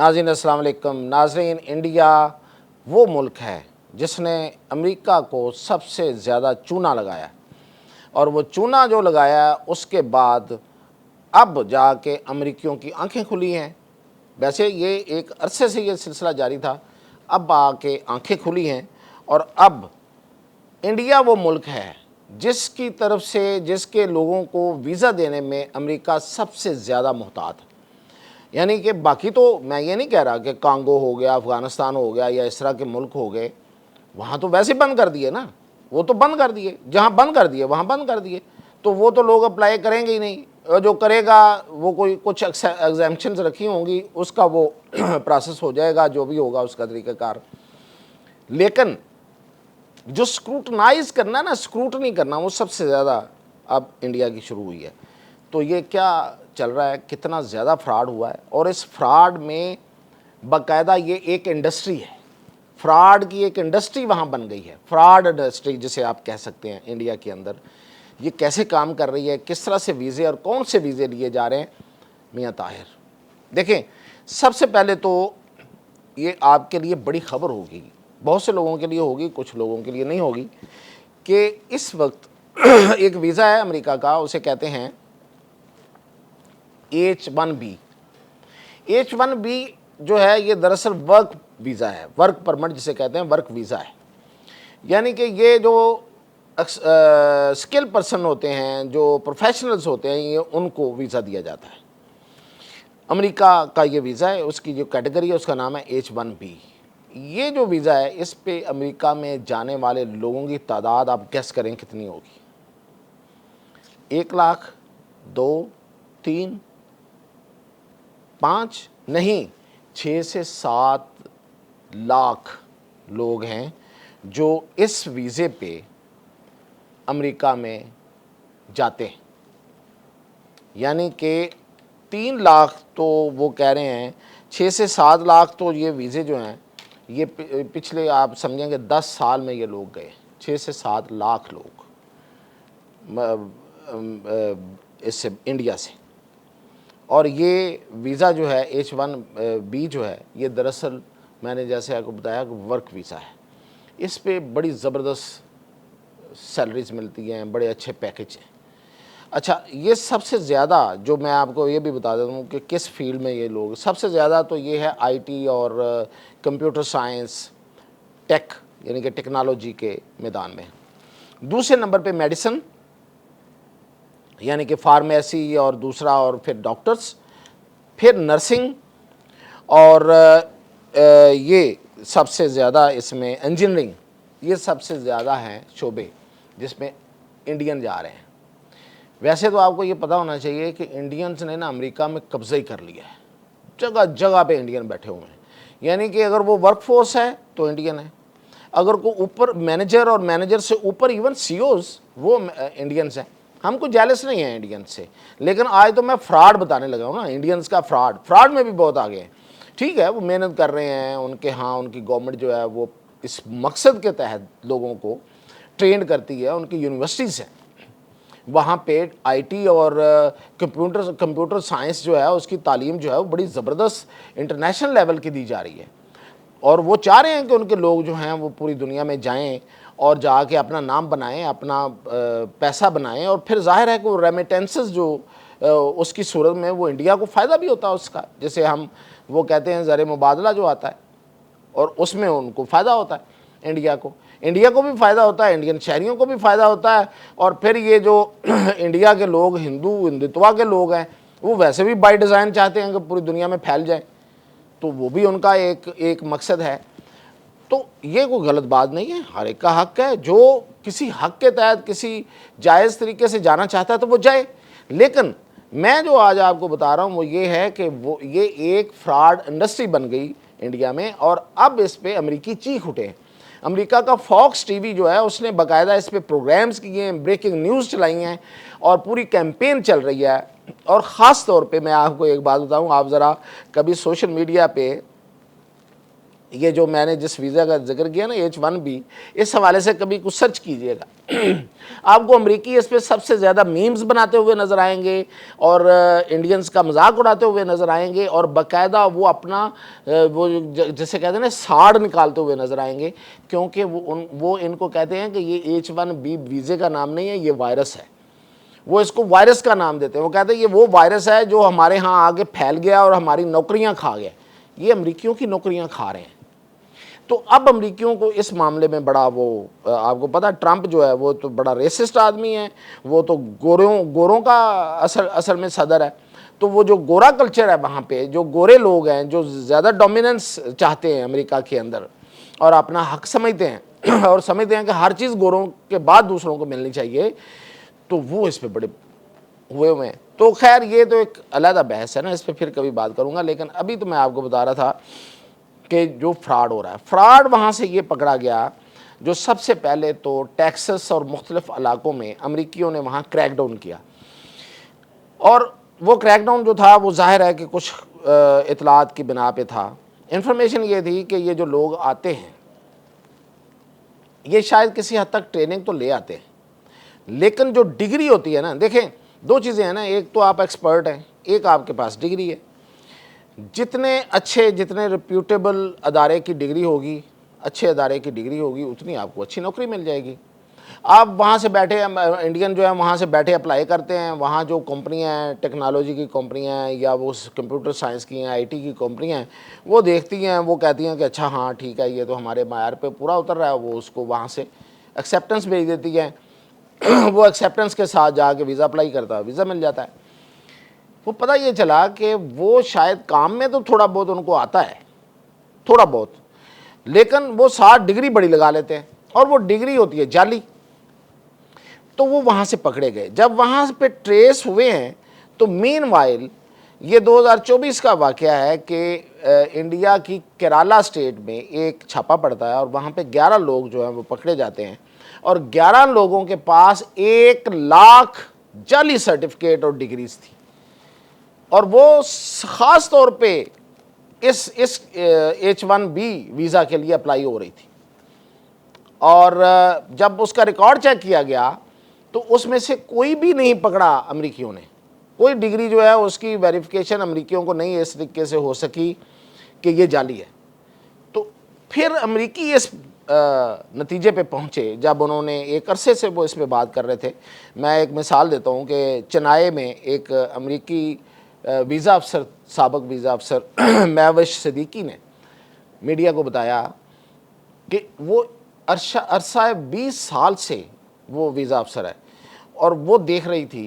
नाज़रीन अस्सलाम वालेकुम। नाज़रीन, इंडिया वो मुल्क है जिसने अमेरिका को सबसे ज़्यादा चूना लगाया और वो चूना जो लगाया उसके बाद अब जाके अमेरिकियों की आंखें खुली हैं। वैसे ये एक अरसे से ये सिलसिला जारी था, अब आके आंखें खुली हैं और अब इंडिया वो मुल्क है जिसकी तरफ से जिसके लोगों को वीज़ा देने में अमेरिका सबसे ज़्यादा मोहतात है। यानी कि बाकी तो मैं ये नहीं कह रहा कि कांगो हो गया, अफ़गानिस्तान हो गया या इस तरह के मुल्क हो गए, वहाँ तो वैसे बंद कर दिए ना, वो तो बंद कर दिए, जहाँ बंद कर दिए वहाँ बंद कर दिए, तो वो तो लोग अप्लाई करेंगे ही नहीं। और जो करेगा वो कोई कुछ एग्जाम्पशंस रखी होंगी, उसका वो प्रोसेस हो जाएगा, जो भी होगा उसका तरीक़ाकार। लेकिन जो स्क्रूटनाइज करना ना, स्क्रूटनी करना, वो सबसे ज़्यादा अब इंडिया की शुरू हुई है। तो ये क्या चल रहा है, कितना ज़्यादा फ्रॉड हुआ है और इस फ्रॉड में बाकायदा ये एक इंडस्ट्री है, फ्रॉड की एक इंडस्ट्री वहाँ बन गई है। फ्रॉड इंडस्ट्री जिसे आप कह सकते हैं इंडिया के अंदर, ये कैसे काम कर रही है, किस तरह से वीज़े और कौन से वीज़े लिए जा रहे हैं। मियाँ ताहिर, देखें, सबसे पहले तो ये आपके लिए बड़ी खबर होगी, बहुत से लोगों के लिए होगी, कुछ लोगों के लिए नहीं होगी, कि इस वक्त एक वीज़ा है अमेरिका का, उसे कहते हैं H1B। H1B जो है ये दरअसल वर्क वीज़ा है, वर्क परमिट जिसे कहते हैं, वर्क वीज़ा है। यानी कि ये जो स्किल पर्सन होते हैं, जो प्रोफेशनल्स होते हैं, ये उनको वीज़ा दिया जाता है। अमेरिका का ये वीज़ा है, उसकी जो कैटेगरी है उसका नाम है H1B। ये जो वीज़ा है, इस पे अमेरिका में जाने वाले लोगों की तादाद आप गेस करें कितनी होगी? 1 लाख, 2, 3, 5 नहीं, 6 से 7 लाख लोग हैं जो इस वीज़े पे अमेरिका में जाते हैं। यानी कि 3 लाख तो वो कह रहे हैं, 6 से 7 लाख तो ये वीज़े जो हैं ये पिछले आप समझेंगे 10 साल में ये लोग गए, 6 से 7 लाख लोग इससे इंडिया से। और ये वीज़ा जो है H1B जो है, ये दरअसल मैंने जैसे आपको बताया कि वर्क वीज़ा है। इस पे बड़ी ज़बरदस्त सैलरीज मिलती हैं, बड़े अच्छे पैकेज हैं। अच्छा, ये सबसे ज़्यादा जो मैं आपको ये भी बता देता हूँ कि किस फील्ड में ये लोग, सबसे ज़्यादा तो ये है IT और कंप्यूटर साइंस, टेक यानी कि टेक्नोलॉजी के मैदान में। दूसरे नंबर पे मेडिसिन यानी कि फार्मेसी और दूसरा, और फिर डॉक्टर्स, फिर नर्सिंग, और ये सबसे ज़्यादा इसमें इंजीनियरिंग, ये सबसे ज़्यादा हैं शोबे जिसमें इंडियन जा रहे हैं। वैसे तो आपको ये पता होना चाहिए कि इंडियंस ने ना अमेरिका में कब्ज़ा ही कर लिया है, जगह जगह पे इंडियन बैठे हुए हैं। यानी कि अगर वो वर्क फोर्स है तो इंडियन है, अगर को ऊपर मैनेजर और मैनेजर से ऊपर इवन CEOs वो इंडियंस हैं। हमको जेलस नहीं है इंडियंस से, लेकिन आज तो मैं फ्रॉड बताने लगा हूँ ना, इंडियंस का फ्रॉड में भी बहुत आगे हैं। ठीक है, वो मेहनत कर रहे हैं, उनके हाँ उनकी गवर्नमेंट जो है वो इस मकसद के तहत लोगों को ट्रेंड करती है, उनकी यूनिवर्सिटीज़ हैं, वहाँ पे IT और कंप्यूटर साइंस जो है उसकी तालीम जो है वो बड़ी ज़बरदस्त इंटरनेशनल लेवल की दी जा रही है। और वो चाह रहे हैं कि उनके लोग जो हैं वो पूरी दुनिया में जाएं और जाके अपना नाम बनाएं, अपना पैसा बनाएं, और फिर जाहिर है कि वो रेमिटेंसेस जो उसकी सूरत में वो इंडिया को फ़ायदा भी होता है उसका, जैसे हम वो कहते हैं ज़र मुबादला जो आता है, और उसमें उनको फ़ायदा होता है। इंडिया को भी फ़ायदा होता है, इंडियन शहरियों को भी फ़ायदा होता है। और फिर ये जो इंडिया के लोग हिंदुत्वा के लोग हैं, वो वैसे भी बाय डिज़ाइन चाहते हैं कि पूरी दुनिया में फैल जाए, तो वो भी उनका एक मकसद है। तो ये कोई गलत बात नहीं है, हर एक का हक है, जो किसी हक के तहत किसी जायज़ तरीके से जाना चाहता है तो वो जाए। लेकिन मैं जो आज आपको बता रहा हूँ वो ये है कि वो ये एक फ्रॉड इंडस्ट्री बन गई इंडिया में, और अब इस पर अमेरिकी चीख उठे हैं। अमेरिका का फॉक्स TV जो है उसने बाकायदा इस पर प्रोग्राम्स किए हैं, ब्रेकिंग न्यूज़ चलाई हैं, और पूरी कैंपेन चल रही है। और ख़ास तौर पे मैं आपको एक बात बताऊं, आप ज़रा कभी सोशल मीडिया पे ये जो मैंने जिस वीज़ा का जिक्र किया ना H1B, इस हवाले से कभी कुछ सर्च कीजिएगा आपको अमरीकी इस पे सबसे ज़्यादा मीम्स बनाते हुए नज़र आएंगे और इंडियंस का मजाक उड़ाते हुए नज़र आएंगे और बाकायदा वो अपना वो जैसे कहते हैं ना साड़ निकालते हुए नज़र आएंगे, क्योंकि वो इनको कहते हैं कि ये H1B वीज़े का नाम नहीं है, ये वायरस है। वो इसको वायरस का नाम देते हैं। वो कहते हैं ये वो वायरस है जो हमारे यहाँ आगे फैल गया और हमारी नौकरियाँ खा गया। ये अमरीकियों की नौकरियाँ खा रहे हैं। तो अब अमरीकियों को इस मामले में बड़ा वो आपको पता, ट्रंप जो है वो तो बड़ा रेसिस्ट आदमी है, वो तो गोरों का असल में सदर है। तो वो जो गोरा कल्चर है वहाँ पे, जो गोरे लोग हैं जो ज़्यादा डोमिनेंस चाहते हैं अमेरिका के अंदर और अपना हक समझते हैं और समझते हैं कि हर चीज़ गोरों के बाद दूसरों को मिलनी चाहिए, तो वो इस पर बड़े हुए हैं। तो खैर ये तो एक अलग बहस है ना, इस पर फिर कभी बात करूँगा। लेकिन अभी तो मैं आपको बता रहा था कि जो फ्रॉड हो रहा है, फ्रॉड वहाँ से ये पकड़ा गया जो सबसे पहले तो टेक्सास और मुख्तलिफ इलाकों में अमरीकियों ने वहाँ क्रैकडाउन किया। और वो क्रैकडाउन जो था वो जाहिर है कि कुछ इतलात की बिना पे था। इन्फॉर्मेशन ये थी कि ये जो लोग आते हैं ये शायद किसी हद तक ट्रेनिंग तो ले आते हैं, लेकिन जो डिग्री होती है ना, देखें दो चीज़ें हैं ना, एक तो आप एक्सपर्ट हैं, एक आपके पास डिग्री है। जितने अच्छे, जितने रिप्यूटेबल अदारे की डिग्री होगी, अच्छे अदारे की डिग्री होगी, उतनी आपको अच्छी नौकरी मिल जाएगी। आप वहाँ से बैठे, इंडियन जो है वहाँ से बैठे अप्लाई करते हैं, वहाँ जो कंपनियाँ हैं, टेक्नोलॉजी की कंपनियाँ हैं या वो कंप्यूटर साइंस की हैं, आईटी की कंपनियाँ हैं, वो देखती हैं, वो कहती हैं कि अच्छा हाँ ठीक है, ये तो हमारे मायार पे पूरा उतर रहा है, वो उसको वहाँ से एक्सेप्टेंस भेज देती है वो एक्सेप्टेंस के साथ जाके वीज़ा अप्लाई करता है, वीज़ा मिल जाता है। वो पता ये चला कि वो शायद काम में तो थोड़ा बहुत उनको आता है, थोड़ा बहुत, लेकिन वो 60 डिग्री बड़ी लगा लेते हैं और वो डिग्री होती है जाली। तो वो वहाँ से पकड़े गए। जब वहाँ पे ट्रेस हुए हैं तो मीनवाइल ये 2024 का वाक़या है कि इंडिया की केरला स्टेट में एक छापा पड़ता है और वहाँ पे 11 लोग जो हैं वो पकड़े जाते हैं और 11 लोगों के पास 1 लाख जाली सर्टिफिकेट और डिग्रीज थी और वो ख़ास तौर पे इस H1B वीज़ा के लिए अप्लाई हो रही थी। और जब उसका रिकॉर्ड चेक किया गया तो उसमें से कोई भी नहीं पकड़ा अमरीकियों ने, कोई डिग्री जो है उसकी वेरिफिकेशन अमरीकियों को नहीं इस तरीके से हो सकी कि ये जाली है। तो फिर अमरीकी इस नतीजे पे पहुँचे जब उन्होंने एक अरसे से वो इस पर बात कर रहे थे। मैं एक मिसाल देता हूँ कि चेन्नई में एक अमरीकी वीज़ा अफसर, साबिक वीज़ा अफसर महविश सिद्दीकी ने मीडिया को बताया कि वो अरसा 20 साल से वो वीज़ा अफसर है और वो देख रही थी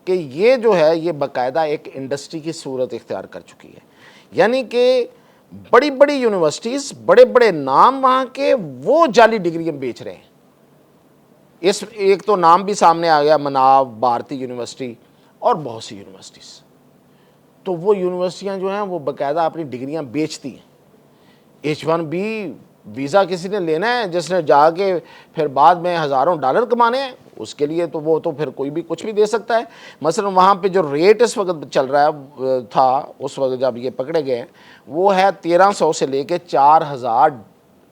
कि ये जो है ये बाकायदा एक इंडस्ट्री की सूरत इख्तियार कर चुकी है। यानी कि बड़ी बड़ी यूनिवर्सिटीज़, बड़े बड़े नाम वहाँ के, वो जाली डिग्रियाँ बेच रहे हैं। इस एक तो नाम भी सामने आ गया, मनाव, भारती यूनिवर्सिटी और बहुत सी यूनिवर्सिटीज़। तो वो यूनिवर्सिटियाँ जो हैं वो बाकायदा अपनी डिग्रियाँ बेचती हैं। H1B वीज़ा किसी ने लेना है जिसने जाके फिर बाद में हज़ारों डॉलर कमाने हैं, उसके लिए तो वो तो फिर कोई भी कुछ भी दे सकता है। मसलन वहाँ पे जो रेट इस वक्त चल रहा है था उस वक्त जब ये पकड़े गए वो है 1300 से लेके 4000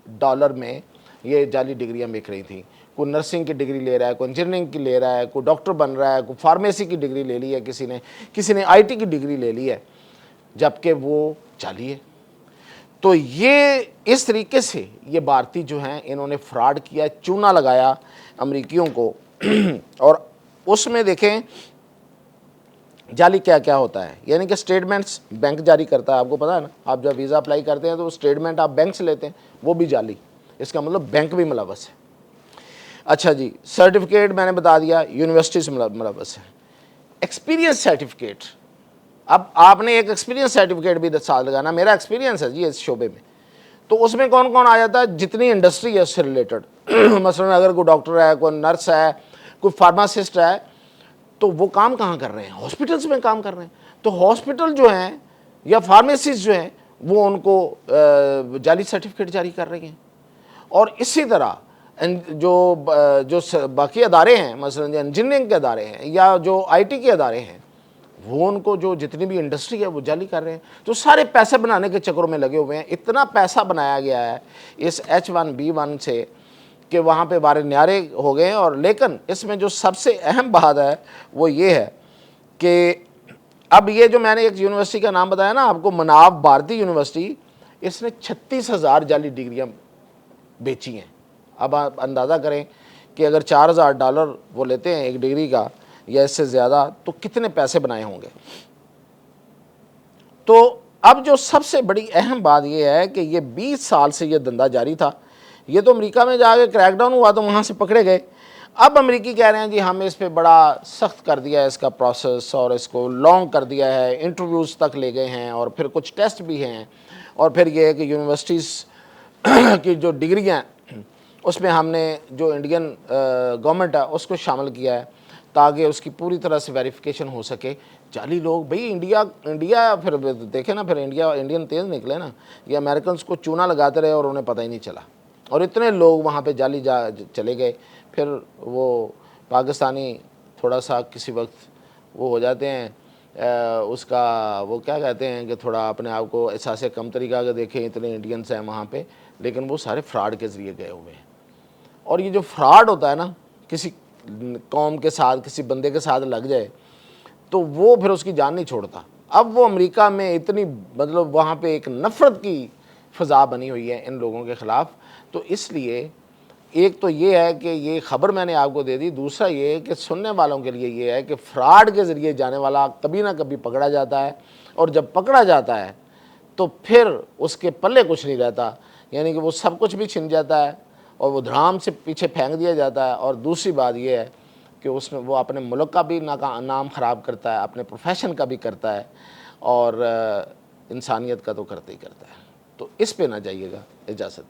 डॉलर में ये जाली डिग्रियाँ बिक रही थी। कोई नर्सिंग की डिग्री ले रहा है, कोई इंजीनियरिंग की ले रहा है, कोई डॉक्टर बन रहा है, कोई फार्मेसी की डिग्री ले ली है, किसी ने IT की डिग्री ले ली है, जबकि वो जाली है। तो ये इस तरीके से ये भारतीय जो हैं इन्होंने फ्रॉड किया, चूना लगाया अमरीकियों को और उसमें देखें जाली क्या क्या होता है। यानी कि स्टेटमेंट्स बैंक जारी करता है, आपको पता है ना, आप जब वीज़ा अप्लाई करते हैं तो स्टेटमेंट आप बैंक से लेते हैं, वो भी जाली, इसका मतलब बैंक भी मुलव्वस है। अच्छा जी, सर्टिफिकेट मैंने बता दिया, यूनिवर्सिटी से मुलव्वस है। एक्सपीरियंस सर्टिफिकेट, अब आपने एक एक्सपीरियंस सर्टिफिकेट भी 10 साल लगाना, मेरा एक्सपीरियंस है जी इस शोबे में, तो उसमें कौन कौन आ जाता है, जितनी इंडस्ट्री है उससे रिलेटेड मसलन अगर कोई डॉक्टर है, कोई नर्स है, कोई फार्मासिस्ट है, तो वो काम कहाँ कर रहे हैं, हॉस्पिटल्स में काम कर रहे हैं। तो हॉस्पिटल जो हैं या फार्मेसीज जो हैं वो उनको जाली सर्टिफिकेट जारी कर रही हैं। और इसी तरह जो बाकी अदारे हैं, मसलन जो इंजीनियरिंग के अदारे हैं या जो IT के अदारे हैं, वो उनको जो जितनी भी इंडस्ट्री है वो जाली कर रहे हैं, तो सारे पैसे बनाने के चक्करों में लगे हुए हैं। इतना पैसा बनाया गया है इस H1B1 से कि वहाँ पे बारे न्यारे हो गए हैं। और लेकिन इसमें जो सबसे अहम बात है वो ये है कि अब ये जो मैंने एक यूनिवर्सिटी का नाम बताया ना आपको, मनाव भारती यूनिवर्सिटी, इसने 36,000 जाली डिग्रियाँ बेची हैं। अब आप अंदाज़ा करें कि अगर $4,000 वो लेते हैं एक डिग्री का या इससे ज़्यादा, तो कितने पैसे बनाए होंगे। तो अब जो सबसे बड़ी अहम बात यह है कि ये 20 साल से ये धंधा जारी था। ये तो अमेरिका में जाके क्रैकडाउन हुआ तो वहाँ से पकड़े गए। अब अमेरिकी कह रहे हैं जी हमें इस पे बड़ा सख्त कर दिया है इसका प्रोसेस, और इसको लॉन्ग कर दिया है, इंटरव्यूज़ तक ले गए हैं, और फिर कुछ टेस्ट भी हैं, और फिर ये है कि यूनिवर्सिटीज़ की जो डिग्रियाँ उसमें हमने जो इंडियन गवर्नमेंट है उसको शामिल किया है ताकि उसकी पूरी तरह से वेरिफिकेशन हो सके। जाली लोग भाई इंडिया फिर देखे ना, फिर इंडियन तेज़ निकले ना, ये अमेरिकन को चूना लगाते रहे और उन्हें पता ही नहीं चला, और इतने लोग वहाँ पे जाली चले गए। फिर वो पाकिस्तानी थोड़ा सा किसी वक्त वो हो जाते हैं, उसका वो क्या कहते हैं कि थोड़ा अपने आप को एहसास कम तरीका का देखें, इतने इंडियंस हैं वहाँ पे, लेकिन वो सारे फ्रॉड के ज़रिए गए हुए हैं। और ये जो फ्रॉड होता है ना, किसी कौम के साथ, किसी बंदे के साथ लग जाए तो वो फिर उसकी जान नहीं छोड़ता। अब वो अमेरिका में इतनी मतलब वहाँ पे एक नफ़रत की फ़ज़ा बनी हुई है इन लोगों के ख़िलाफ़। तो इसलिए एक तो ये है कि ये ख़बर मैंने आपको दे दी, दूसरा ये है कि सुनने वालों के लिए ये है कि फ्रॉड के ज़रिए जाने वाला कभी ना कभी पकड़ा जाता है, और जब पकड़ा जाता है तो फिर उसके पल्ले कुछ नहीं रहता, यानी कि वो सब कुछ भी छिन जाता है और वो धड़ाम से पीछे फेंक दिया जाता है। और दूसरी बात ये है कि उसमें वो अपने मुल्क का भी नाम ख़राब करता है, अपने प्रोफेशन का भी करता है, और इंसानियत का तो करते ही करता है। तो इस पे ना जाइएगा। इजाज़त।